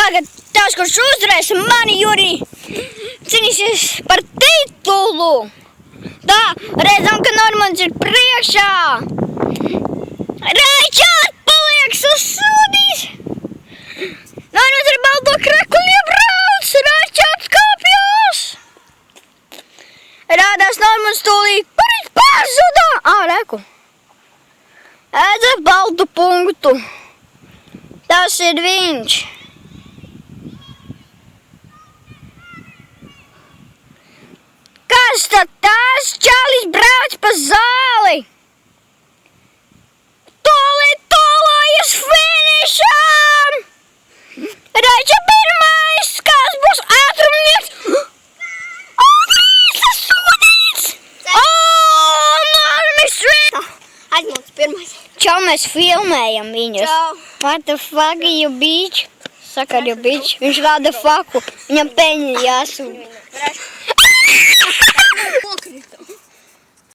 tagad tas, kurš uzvarēs mani, Juri, cīnīsies par titulu. Tā, redzam, ka Normands ir priekšā. Raičāts paliek sasodījis. Normands ar balto krekuli iebrauc, Raičāts kāpjās. Rādās Normands tūlīt pārzudā. Reku. Ēdza baltu punktu. Tas ir viņš. Kas tad tās čalis brauc pa zāli? Tolājas finišām! Raiča pirmais, kas būs ātrumnieks? Visas sodīts! Normis vien! Aizmūts pirmais. Čau, mēs filmējam viņus. Čau. What the fuck, you bitch? Saka, you bitch. Viņš rāda faku. Viņam peņi jāsūd.